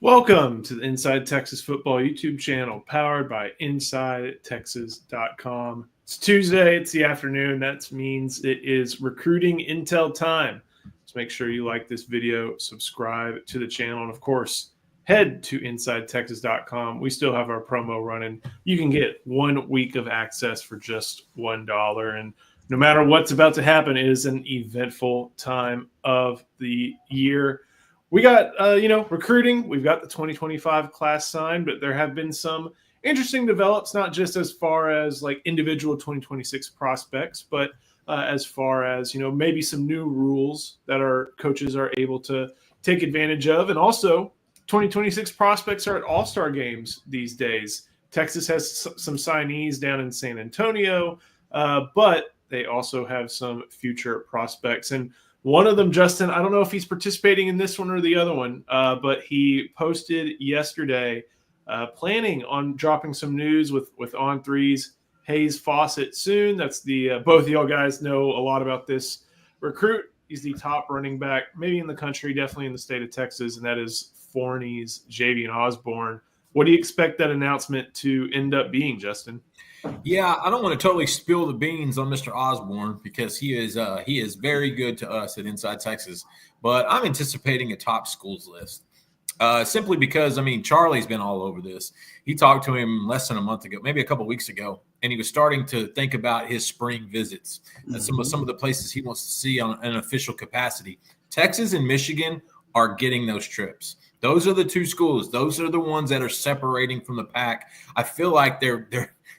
Welcome to the Inside Texas Football YouTube channel powered by InsideTexas.com. It's Tuesday, it's the afternoon. That means it is recruiting intel time. So make sure you like this video, subscribe to the channel, and of course, head to InsideTexas.com. We still have our promo running. You can get 1 week of access for just $1. And no matter what's about to happen, it is an eventful time of the year. We got, recruiting. We've got the 2025 class signed, but there have been some interesting develops, not just as far as like individual 2026 prospects, but as far as, maybe some new rules that our coaches are able to take advantage of. And also 2026 prospects are at all-star games these days. Texas has some signees down in San Antonio, but they also have some future prospects. And one of them, Justin, I don't know if he's participating in this one or the other one, but he posted yesterday planning on dropping some news with On3's Hayes Fawcett soon. That's the both of y'all guys know a lot about this recruit. He's the top running back, maybe in the country, definitely in the state of Texas, and that is Forney's Javian Osborne. What do you expect that announcement to end up being, Justin? Yeah, I don't want to totally spill the beans on Mr. Osborne because he is very good to us at Inside Texas. But I'm anticipating a top schools list simply because, Charlie's been all over this. He talked to him less than a month ago, maybe a couple of weeks ago, and he was starting to think about his spring visits and some of the places he wants to see on an official capacity. Texas and Michigan are getting those trips. Those are the two schools. Those are the ones that are separating from the pack. I feel like they're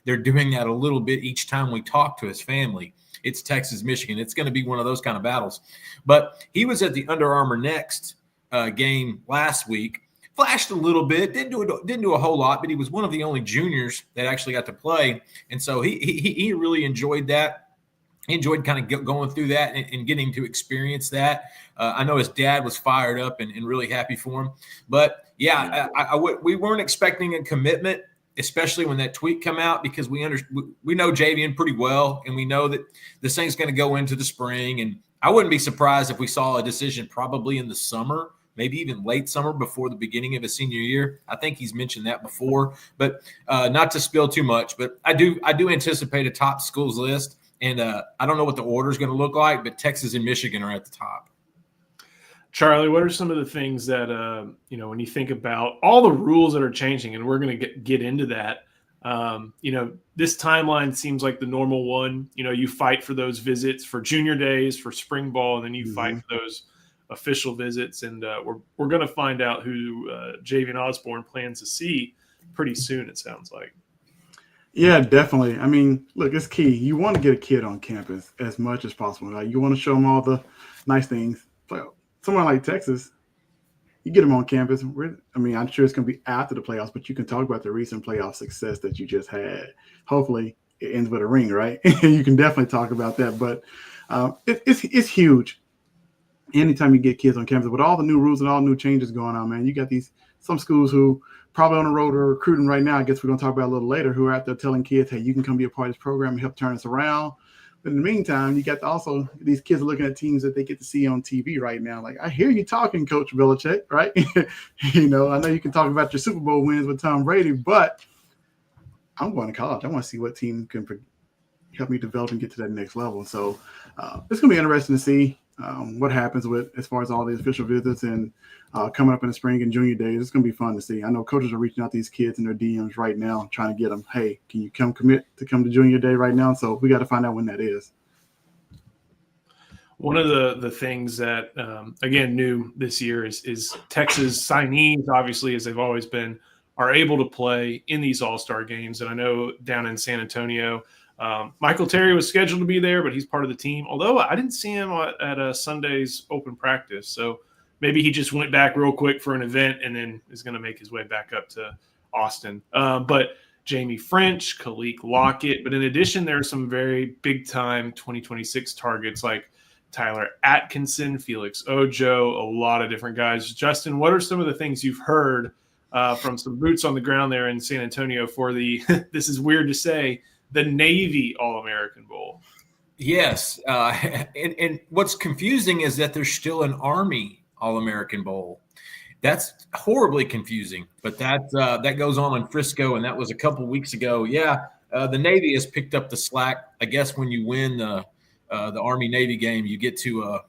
doing that a little bit each time we talk to his family. It's Texas, Michigan. It's going to be one of those kind of battles. But he was at the Under Armour Next game last week. Flashed a little bit, didn't do a whole lot, but he was one of the only juniors that actually got to play, and so he really enjoyed that. He enjoyed kind of going through that and getting to experience that. I know his dad was fired up and really happy for him. But, yeah, we weren't expecting a commitment, especially when that tweet come out, because we know Javian pretty well, and we know that this thing's going to go into the spring. And I wouldn't be surprised if we saw a decision probably in the summer, maybe even late summer before the beginning of his senior year. I think he's mentioned that before, but not to spill too much. But I do anticipate a top schools list. And I don't know what the order is going to look like, but Texas and Michigan are at the top. Charlie, what are some of the things that, when you think about all the rules that are changing, and we're going to get into that, this timeline seems like the normal one. You fight for those visits for junior days, for spring ball, and then you fight for those official visits. And we're going to find out who Javian Osborne plans to see pretty soon, it sounds like. Yeah, definitely. Look, it's key. You want to get a kid on campus as much as possible. Right? You want to show them all the nice things. Somewhere like Texas, you get them on campus. I'm sure it's going to be after the playoffs, but you can talk about the recent playoff success that you just had. Hopefully, it ends with a ring, right? You can definitely talk about that. But it's huge. Anytime you get kids on campus, with all the new rules and all the new changes going on, man, you got some schools who probably on the road are recruiting right now. I guess we're going to talk about a little later, who are out there telling kids, hey, you can come be a part of this program and help turn us around. But in the meantime, you got also these kids are looking at teams that they get to see on TV right now. Like, I hear you talking, Coach Belichick, right? I know you can talk about your Super Bowl wins with Tom Brady, but I'm going to college. I want to see what team can help me develop and get to that next level. So it's going to be interesting to see what happens with as far as all the official visits and coming up in the spring and junior days. It's going to be fun to see. I know coaches are reaching out to these kids in their DMs right now, trying to get them, hey, can you commit to come to junior day right now? So we got to find out when that is. One of the things that, again, new this year is Texas signees, obviously, as they've always been, are able to play in these all-star games. And I know down in San Antonio, Michael Terry was scheduled to be there, but he's part of the team. Although I didn't see him at Sunday's open practice. So maybe he just went back real quick for an event and then is going to make his way back up to Austin. But Jamie French, Khalik Lockett. But in addition, there are some very big-time 2026 targets like Tyler Atkinson, Felix Ojo, a lot of different guys. Justin, what are some of the things you've heard from some boots on the ground there in San Antonio for the – this is weird to say – the Navy All-American Bowl? Yes. And what's confusing is that there's still an Army All-American Bowl. That's horribly confusing, but that goes on in Frisco, and that was a couple weeks ago. Yeah, the Navy has picked up the slack. I guess when you win the Army Navy game, you get to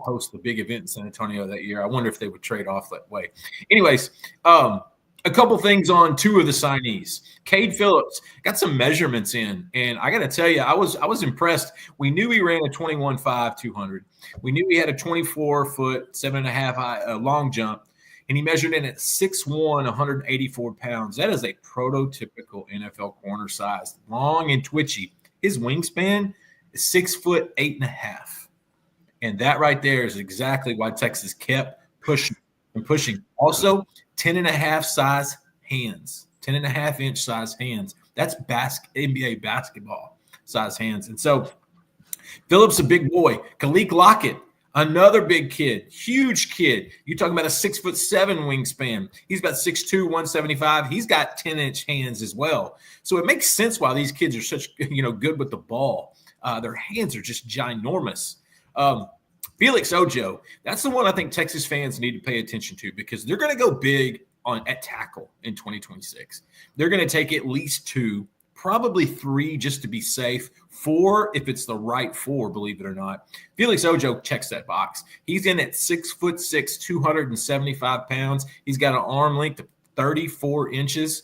host the big event in San Antonio that year. I wonder if they would trade off that way. Anyways, a couple things on two of the signees. Cade Phillips got some measurements in, and I got to tell you, I was impressed. We knew he ran a 21.5 200. We knew he had a 24-foot 7.5 high long jump, and he measured in at 6'1", 184 pounds. That is a prototypical NFL corner size, long and twitchy. His wingspan is 6 foot 8.5, and that right there is exactly why Texas kept pushing and pushing. Also, 10.5 size hands, 10.5-inch size hands. That's NBA basketball size hands. And so Phillips, a big boy. Kalik Lockett, another big kid, huge kid. You're talking about a 6'7" wingspan. He's about 6'2", 175. He's got 10-inch hands as well. So it makes sense why these kids are such good with the ball. Their hands are just ginormous. Felix Ojo, that's the one I think Texas fans need to pay attention to because they're going to go big at tackle in 2026. They're going to take at least 2, probably 3 just to be safe, 4 if it's the right 4, believe it or not. Felix Ojo checks that box. He's in at 6'6", 275 pounds. He's got an arm length of 34 inches.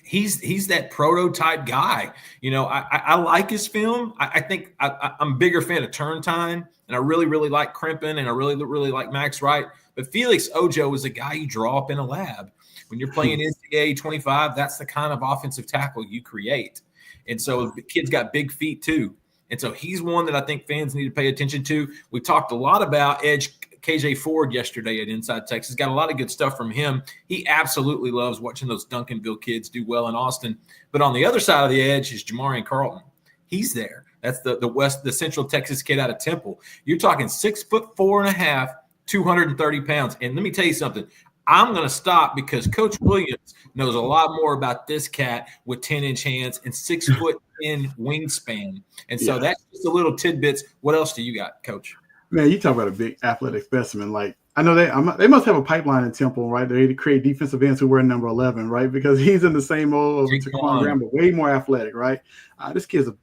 He's that prototype guy. I like his film. I think I'm a bigger fan of Turntime, and I really, really like Crimpin, and I really, really like Max Wright. But Felix Ojo is a guy you draw up in a lab. When you're playing NCAA 25, that's the kind of offensive tackle you create. And so the kid's got big feet too. And so he's one that I think fans need to pay attention to. We talked a lot about edge KJ Ford yesterday at Inside Texas. Got a lot of good stuff from him. He absolutely loves watching those Duncanville kids do well in Austin. But on the other side of the edge is Jamarian Carlton. He's there. That's the Central Texas kid out of Temple. You're talking 6'4.5", 230 pounds. And let me tell you something. I'm going to stop because Coach Williams knows a lot more about this cat with 10-inch hands and 6'10" wingspan. And so that's just a little tidbits. What else do you got, Coach? Man, you talk about a big athletic specimen. Like, I know they must have a pipeline in Temple, right? They create defensive ends who wear number 11, right? Because he's in the same mold of Taquan Graham, but way more athletic, right? This kid's a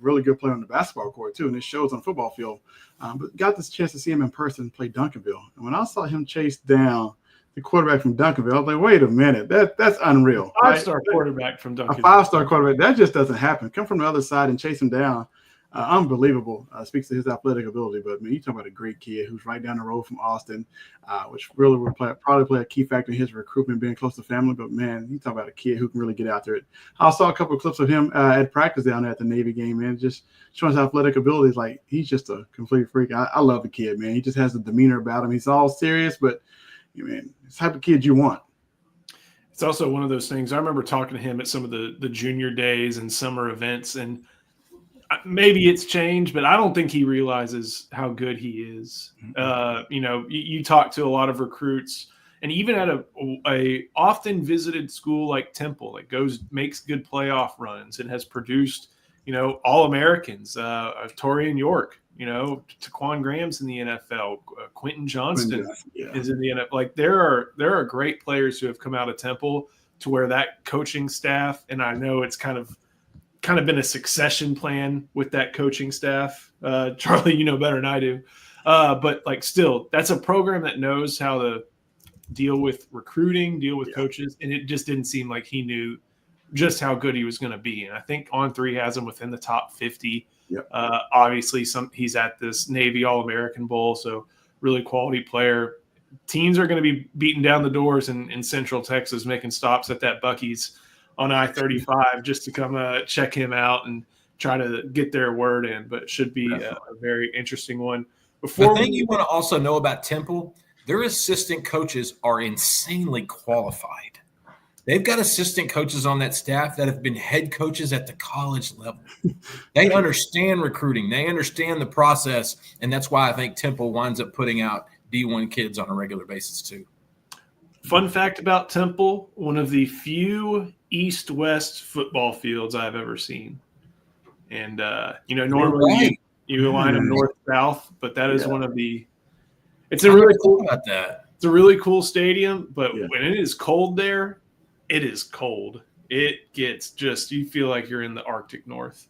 really good player on the basketball court too, and it shows on the football field. But got this chance to see him in person play Duncanville, and when I saw him chase down the quarterback from Duncanville, I was like, wait a minute, that's unreal. Five-star quarterback from Duncanville. A 5-star quarterback, that just doesn't happen. Come from the other side and chase him down. Unbelievable. Speaks to his athletic ability. But, man, you talk about a great kid who's right down the road from Austin, which really would probably play a key factor in his recruitment, being close to family. But, man, you talk about a kid who can really get out there. I saw a couple of clips of him at practice down there at the Navy game, man, just showing his athletic abilities. Like, he's just a complete freak. I love the kid, man. He just has a demeanor about him. He's all serious, but, man, it's the type of kid you want. It's also one of those things. I remember talking to him at some of the junior days and summer events, and maybe it's changed, but I don't think he realizes how good he is. You talk to a lot of recruits, and even at a often visited school like Temple, that makes good playoff runs and has produced, All-Americans, Torian York, Taquan Graham's in the NFL, Quentin Johnston is in the NFL. Like there are great players who have come out of Temple to where that coaching staff, and I know it's kind of been a succession plan with that coaching staff. Charlie, you know better than I do. But still, that's a program that knows how to deal with recruiting, deal with coaches. And it just didn't seem like he knew just how good he was going to be. And I think On3 has him within the top 50. Yep. Obviously he's at this Navy All-American Bowl. So really quality player. Teams are going to be beating down the doors in Central Texas, making stops at that Buc-ee's on I-35 just to come check him out and try to get their word in, but it should be a very interesting one. The thing you want to also know about Temple, their assistant coaches are insanely qualified. They've got assistant coaches on that staff that have been head coaches at the college level. They understand recruiting. They understand the process, and that's why I think Temple winds up putting out D1 kids on a regular basis too. Fun fact about Temple, one of the few east-west football fields I've ever seen. And, normally you line them north-south, but that is one of the – it's a really cool – about that. It's a really cool stadium, but Yeah. when it is cold there, it is cold. It gets you feel like you're in the Arctic North.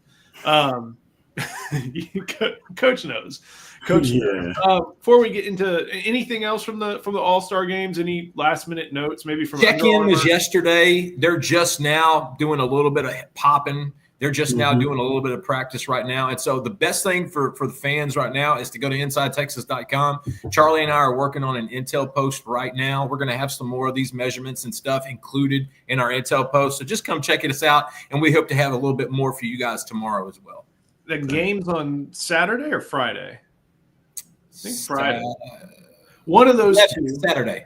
Coach knows. Coach knows. Before we get into anything else from the All-Star games, any last-minute notes, maybe from check-in was yesterday. They're just now doing a little bit of popping. They're just now doing a little bit of practice right now. And so the best thing for the fans right now is to go to InsideTexas.com. Charlie and I are working on an Intel post right now. We're going to have some more of these measurements and stuff included in our Intel post. So just come check us out, and we hope to have a little bit more for you guys tomorrow as well. The game's on Saturday or Friday? I think Friday. One of those two. Saturday.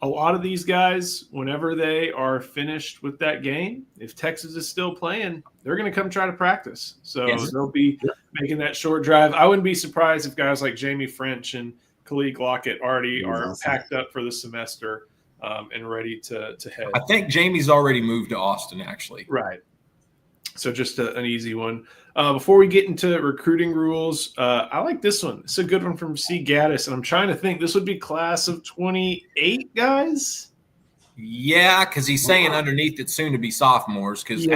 A lot of these guys, whenever they are finished with that game, if Texas is still playing, they're going to come try to practice. So they'll be making that short drive. I wouldn't be surprised if guys like Jamie French and Khalid Lockett already are packed up for the semester and ready to head. I think Jamie's already moved to Austin, actually. Right. So just an easy one. Before we get into recruiting rules, I like this one. It's a good one from C. Gaddis, and I'm trying to think. This would be class of 28 guys? Yeah, because he's saying underneath it's soon to be sophomores because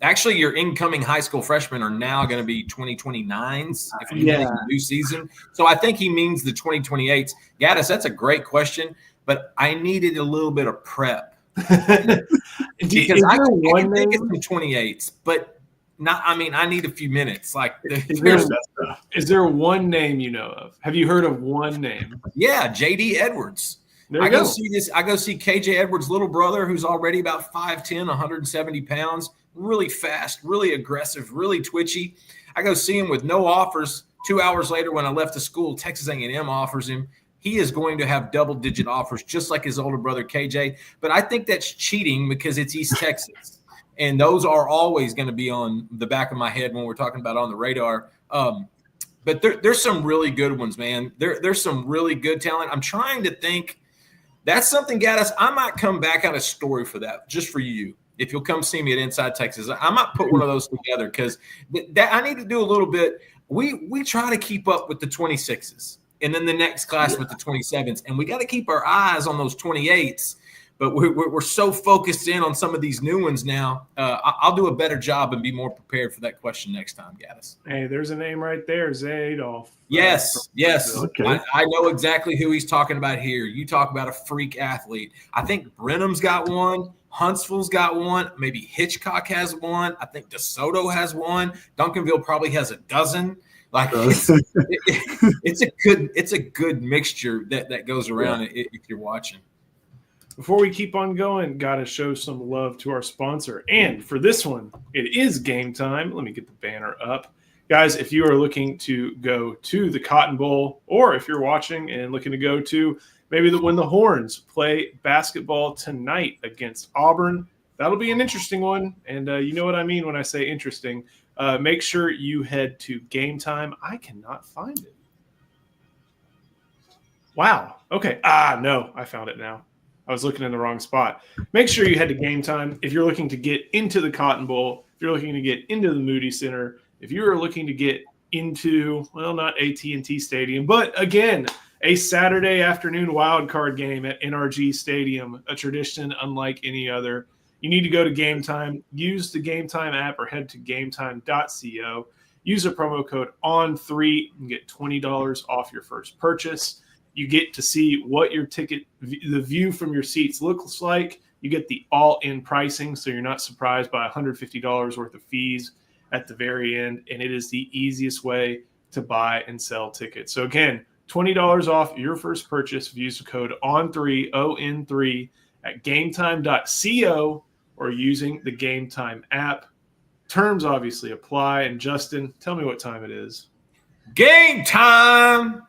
actually your incoming high school freshmen are now going to be 2029s if you're getting a new season. So I think he means the 2028s. Gaddis, that's a great question, but I needed a little bit of prep. Because I can think it's the 28s, but not. I mean, I need a few minutes. Like, is there one name you know of? Have you heard of one name? Yeah, J.D. Edwards. I go see KJ Edwards' little brother, who's already about 5'10", 170 pounds, really fast, really aggressive, really twitchy. I go see him with no offers. 2 hours later, when I left the school, Texas A&M offers him. He is going to have double-digit offers, just like his older brother, KJ. But I think that's cheating because it's East Texas. And those are always going to be on the back of my head when we're talking about on the radar. But there's some really good ones, man. There's some really good talent. I'm trying to think. That's something, Gaddis, I might come back on a story for that, just for you. If you'll come see me at Inside Texas, I might put one of those together because I need to do a little bit. We try to keep up with the 26s. And then the next class with the 27s. And we got to keep our eyes on those 28s. But we're so focused in on some of these new ones now. I'll do a better job and be more prepared for that question next time, Gaddis. Hey, there's a name right there, Zay Adolph. Yes. Okay. I know exactly who he's talking about here. You talk about a freak athlete. I think Brenham's got one. Huntsville's got one. Maybe Hitchcock has one. I think DeSoto has one. Duncanville probably has a dozen. Like it's a good mixture that goes around if you're watching. Before we keep on going, got to show some love to our sponsor. And for this one, it is game time. Let me get the banner up. Guys, if you are looking to go to the Cotton Bowl, or if you're watching and looking to go to maybe when the Horns play basketball tonight against Auburn, that'll be an interesting one. And you know what I mean when I say interesting. Make sure you head to Game Time. I cannot find it. Wow. Okay. No, I found it now. I was looking in the wrong spot. Make sure you head to Game Time if you're looking to get into the Cotton Bowl, if you're looking to get into the Moody Center, if you are looking to get into, well, not AT&T Stadium, but again, a Saturday afternoon wild card game at NRG Stadium, a tradition unlike any other. You need to go to Game Time, use the Game Time app, or head to gametime.co. Use a promo code ON3 and get $20 off your first purchase. You get to see what your ticket, the view from your seats looks like. You get the all-in pricing, so you're not surprised by $150 worth of fees at the very end, and it is the easiest way to buy and sell tickets. So again, $20 off your first purchase if you use the code ON3, ON3, at gametime.co or using the Game Time app. Terms obviously apply. And Justin, tell me what time it is. Game time.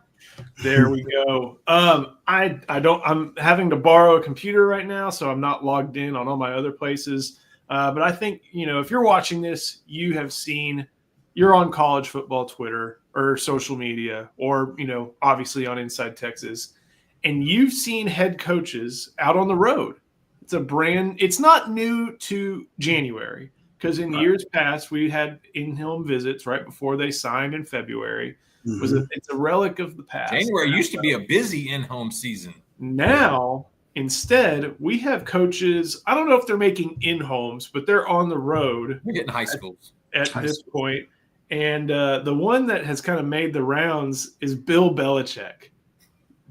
There we go. I'm having to borrow a computer right now, so I'm not logged in on all my other places. But I think, if you're watching this, you're on college football Twitter or social media or, obviously on Inside Texas, and you've seen head coaches out on the road. It's not new to January, because in years past we had in-home visits right before they signed in February. It's a relic of the past. January used to be a busy in-home season. Now, instead, we have coaches. I don't know if they're making in-homes, but they're on the road. We're getting high schools at this point. And the one that has kind of made the rounds is Bill Belichick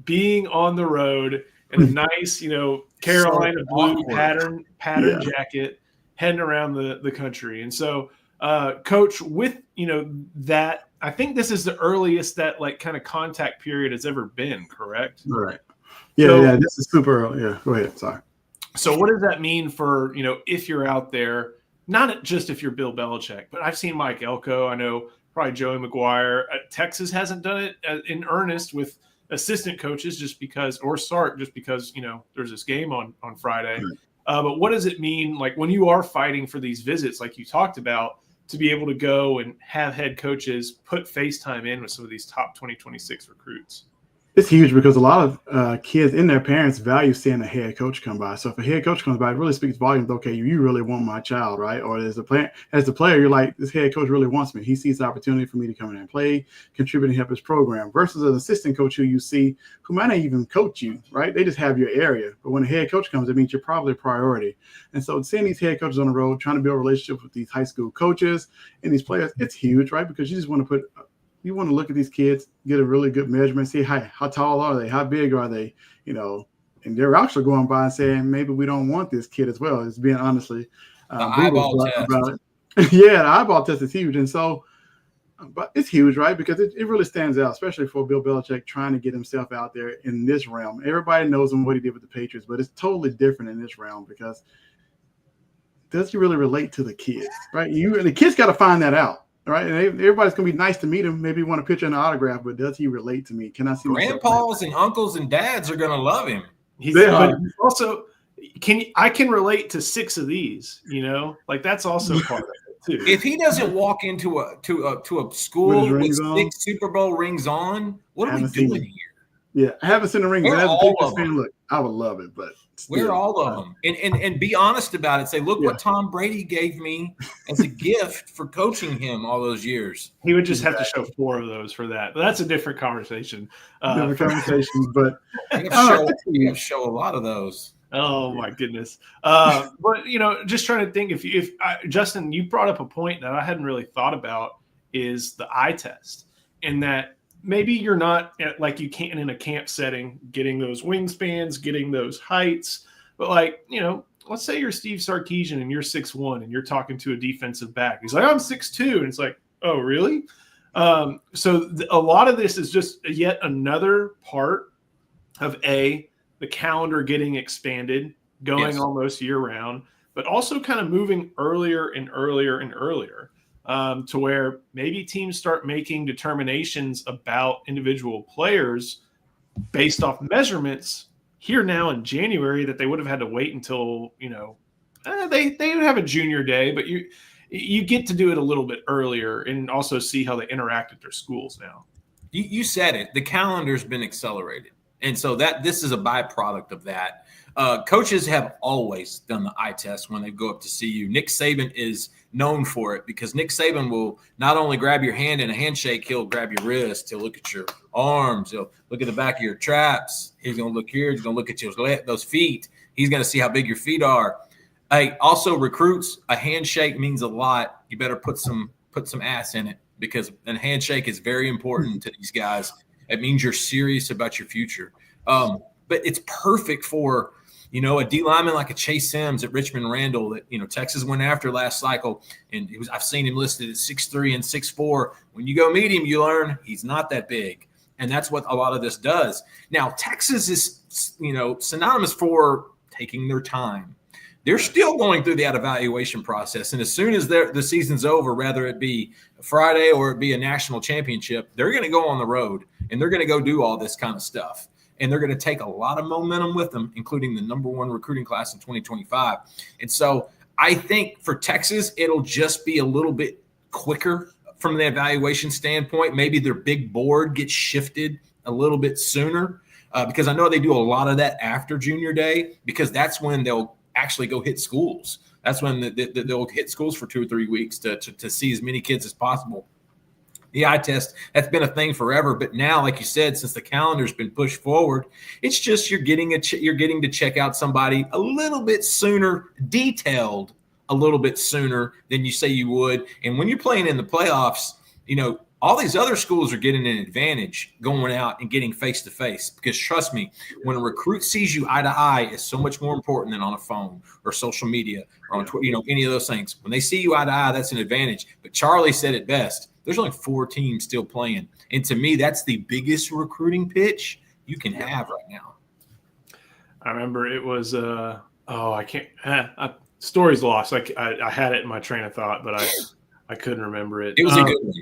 being on the road in a nice, Carolina blue pattern jacket, heading around the country. And so, Coach, with that, I think this is the earliest that like kind of contact period has ever been. Correct? Right. Yeah. This is super early. Yeah. Go ahead. Sorry. So, what does that mean for if you're out there? Not just if you're Bill Belichick, but I've seen Mike Elko. I know probably Joey McGuire. Texas hasn't done it in earnest with assistant coaches just because there's this game on Friday. Right. But what does it mean, like when you are fighting for these visits, like you talked about, to be able to go and have head coaches put FaceTime in with some of these top 2026 recruits? It's huge because a lot of kids and their parents value seeing a head coach come by. So if a head coach comes by, it really speaks volumes. Okay, you really want my child, right? Or as the player, you're like, this head coach really wants me. He sees the opportunity for me to come in and play, contribute and help his program. Versus an assistant coach who you see who might not even coach you, right? They just have your area. But when a head coach comes, it means you're probably a priority. And so seeing these head coaches on the road, trying to build relationships with these high school coaches and these players, it's huge, right? Because you just want to you want to look at these kids, get a really good measurement, see how tall are they, how big are they, and they're actually going by and saying, maybe we don't want this kid as well. It's being honestly eyeball test. About it. Yeah, the eyeball test is huge. And so, but it's huge, right? Because it really stands out, especially for Bill Belichick trying to get himself out there in this realm. Everybody knows him, what he did with the Patriots, but it's totally different in this realm because does he really relate to the kids, right? The kids got to find that out. Right, and everybody's gonna be nice to meet him. Maybe want a picture and an autograph, but does he relate to me? Can I see grandpas and uncles and dads are gonna love him? But also, I can relate to 6 of these. Like that's also part of it too. If he doesn't walk into a school with 6 Super Bowl rings on, what are we doing here? Yeah, I haven't seen the rings. As a Patriots fan, look, I would love it, but we're all of them, and be honest about it. Say, look what Tom Brady gave me as a gift for coaching him all those years. He would just have to show 4 of those for that. But that's a different conversation. But you have to show a lot of those. Oh my goodness! But just trying to think if Justin, you brought up a point that I hadn't really thought about is the eye test, and that. Maybe you're not like you can't in a camp setting getting those wingspans, getting those heights, but let's say you're Steve Sarkisian and you're 6'1" and you're talking to a defensive back. He's like, I'm 6'2", and it's like, oh, really? So a lot of this is just yet another part of the calendar getting expanded, going almost year round, but also kind of moving earlier and earlier and earlier. To where maybe teams start making determinations about individual players based off measurements here now in January that they would have had to wait until, they would have a junior day, but you get to do it a little bit earlier and also see how they interact at their schools now. You said it. The calendar's been accelerated. And so this is a byproduct of that. Coaches have always done the eye test when they go up to see you. Nick Saban is known for it because Nick Saban will not only grab your hand in a handshake, he'll grab your wrist, he'll look at your arms, he'll look at the back of your traps. He's going to look here, he's going to look at those feet. He's going to see how big your feet are. Hey, also recruits, a handshake means a lot. You better put some ass in it because a handshake is very important to these guys. It means you're serious about your future. But it's perfect for, a D lineman like a Chase Sims at Richmond Randall that, Texas went after last cycle. And I've seen him listed at 6'3" and 6'4". When you go meet him, you learn he's not that big. And that's what a lot of this does. Now, Texas is, synonymous for taking their time. They're still going through that evaluation process. And as soon as the season's over, whether it be Friday or it be a national championship, they're going to go on the road and they're going to go do all this kind of stuff. And they're going to take a lot of momentum with them, including the number 1 recruiting class in 2025. And so I think for Texas, it'll just be a little bit quicker from the evaluation standpoint. Maybe their big board gets shifted a little bit sooner because I know they do a lot of that after junior day because that's when they'll actually go hit schools. That's when they'll hit schools for 2 or 3 weeks to see as many kids as possible. The eye test, that's been a thing forever, but now, like you said, since the calendar's been pushed forward, it's just you're getting to check out somebody a little bit sooner, detailed a little bit sooner than you say you would. And when you're playing in the playoffs, all these other schools are getting an advantage going out and getting face-to-face, because trust me, when a recruit sees you eye to eye, is so much more important than on a phone or social media or on Twitter, any of those things. When they see you eye to eye, that's an advantage. But Charlie said it best. There's only 4 teams still playing. And to me, that's the biggest recruiting pitch you can have right now. I remember it was, story's lost. I had it in my train of thought, but I couldn't remember it. It was a good one.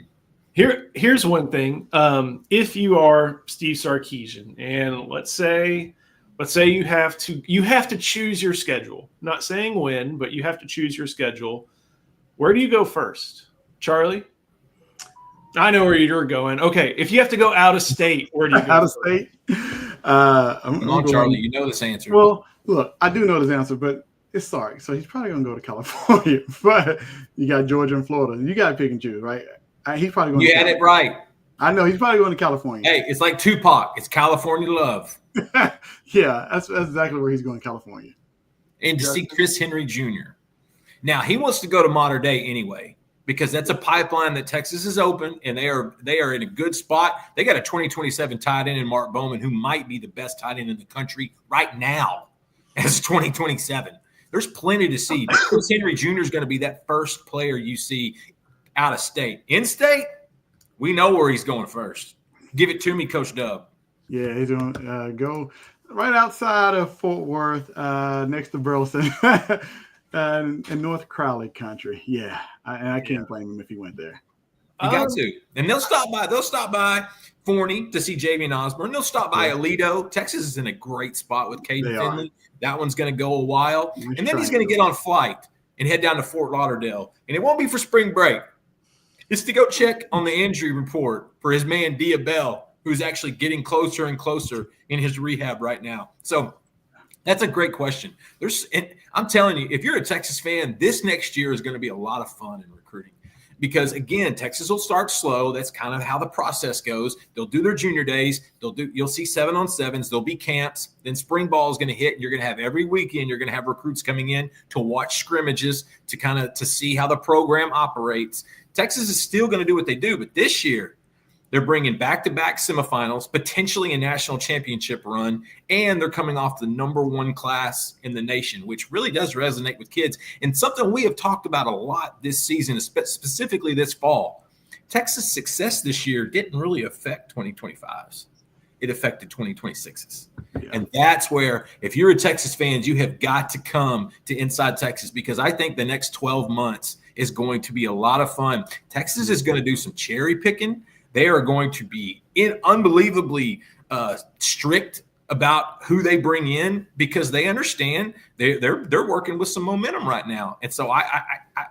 Here's one thing. If you are Steve Sarkisian, and let's say you have to choose your schedule. Not saying when, but you have to choose your schedule. Where do you go first, Charlie? I know where you're going. Okay, if you have to go out of state, where do you go? Out of state? Come on, Charlie. You know this answer. Well, look, I do know this answer, but it's Sark, so he's probably going to go to California. But you got Georgia and Florida. You got to pick and choose, right? He's probably going. You had it right. I know he's probably going to California. Hey, it's like Tupac. It's California love. Yeah, that's exactly where he's going, California. And to see Chris Henry Jr. Now, he wants to go to Modern Day anyway, because that's a pipeline that Texas is open, and they are in a good spot. They got a 2027 tight end in Mark Bowman, who might be the best tight end in the country right now as 2027. There's plenty to see. But Chris Henry Jr. is going to be that first player you see out of state. In state, we know where he's going first. Give it to me, Coach Dub. Yeah, he's going to go right outside of Fort Worth, next to Burleson. In North Crowley country. Yeah. I can't blame him if he went there. You got to. And they'll stop by Forney to see Javian Osborne. They'll stop by Aledo. Texas is in a great spot with Caden Finley. That one's going to go a while. And then he's going to get on flight and head down to Fort Lauderdale. And it won't be for spring break. It's to go check on the injury report for his man Dia Bell, who's actually getting closer and closer in his rehab right now. So that's a great question. I'm telling you, if you're a Texas fan, this next year is going to be a lot of fun in recruiting, because again, Texas will start slow. That's kind of how the process goes. They'll do their junior days. You'll see 7-on-7s. There'll be camps. Then spring ball is going to hit. You're going to have every weekend. You're going to have recruits coming in to watch scrimmages to see how the program operates. Texas is still going to do what they do, but this year they're bringing back-to-back semifinals, potentially a national championship run, and they're coming off the #1 class in the nation, which really does resonate with kids. And something we have talked about a lot this season, specifically this fall. Texas' success this year didn't really affect 2025s. It affected 2026s. Yeah. And that's where, if you're a Texas fan, you have got to come to Inside Texas, because I think the next 12 months is going to be a lot of fun. Texas is going to do some cherry picking. They are going to be unbelievably strict about who they bring in, because they understand they're working with some momentum right now. And so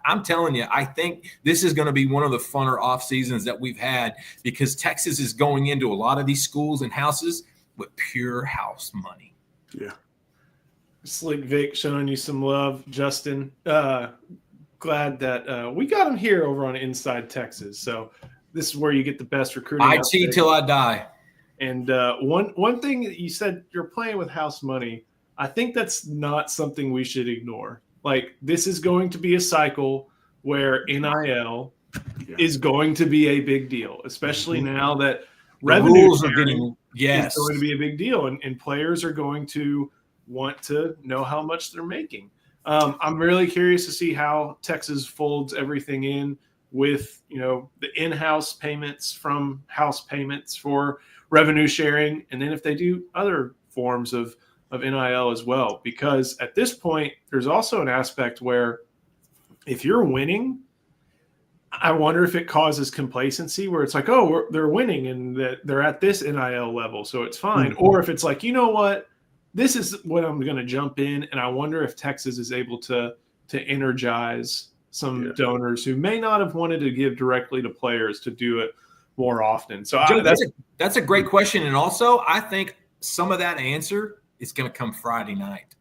I'm telling you, I think this is going to be one of the funner off seasons that we've had, because Texas is going into a lot of these schools and houses with pure house money. Yeah. Slick Vic showing you some love, Justin. Glad that we got him here over on Inside Texas. So this is where you get the best recruiting. IT till I die. And one thing that you said, you're playing with house money. I think that's not something we should ignore. Like, this is going to be a cycle where NIL is going to be a big deal, especially now that revenue is going to be a big deal, and players are going to want to know how much they're making. I'm really curious to see how Texas folds everything in with, the in-house payments from house payments for revenue sharing, and then if they do other forms of NIL as well. Because at this point, there's also an aspect where if you're winning, I wonder if it causes complacency where it's like, oh, they're winning and that they're at this NIL level, so it's fine. Mm-hmm. Or if it's like, you know what, this is what I'm going to jump in, and I wonder if Texas is able to energize some donors who may not have wanted to give directly to players to do it more often. So Joe, that's a great question. And also, I think some of that answer is going to come Friday night.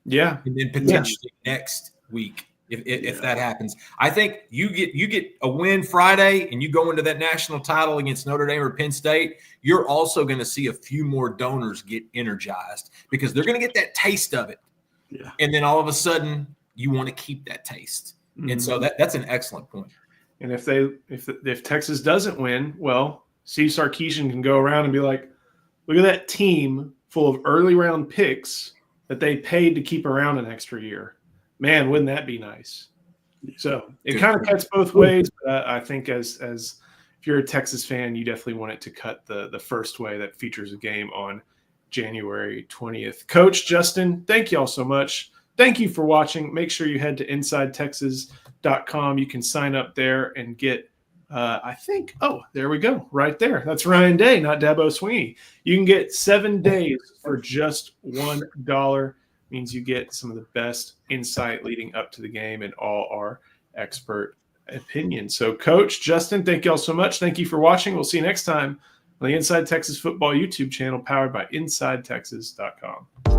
Yeah. And then potentially next week if that happens. I think you get a win Friday and you go into that national title against Notre Dame or Penn State, you're also going to see a few more donors get energized because they're going to get that taste of it. Yeah. And then all of a sudden you want to keep that taste. Mm-hmm. And so that's an excellent point. And if Texas doesn't win, well, Steve Sarkisian can go around and be like, look at that team full of early round picks that they paid to keep around an extra year. Man, wouldn't that be nice? So it kind of cuts both ways. But I think as if you're a Texas fan, you definitely want it to cut the first way that features a game on January 20th. Coach Justin, thank you all so much. Thank you for watching. Make sure you head to InsideTexas.com. You can sign up there and get there we go. Right there. That's Ryan Day, not Dabo Sweeney. You can get 7 days for just $1. Means you get some of the best insight leading up to the game and all our expert opinions. So, Coach Justin, thank you all so much. Thank you for watching. We'll see you next time on the Inside Texas Football YouTube channel powered by InsideTexas.com.